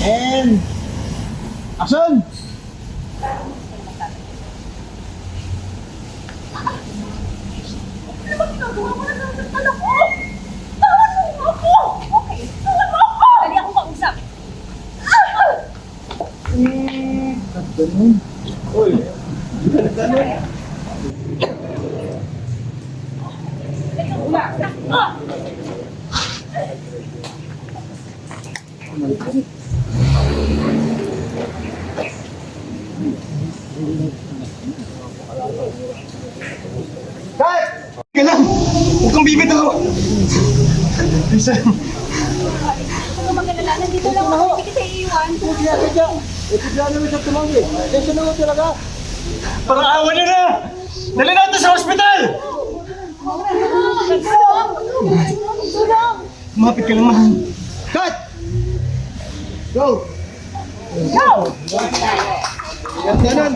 And action! Ano ba ginagawa mo? Nasasaktan ako! Tawan mo ako! Okay, tawan mo ako! Dali akong kausap. Ganun. Uy, ganun. Kat! Ka lang! Huwag kang bibitaw! Isa. Huwag kang mag-alala, nandito lang ako. Hindi kita iiwan. Kaya. Bigla naman siya tumawag. Kaya naman talaga. Parang awa niyo na! Dali natin sa ospital! Mapit ka naman. Cut! Go! Go! Ganun.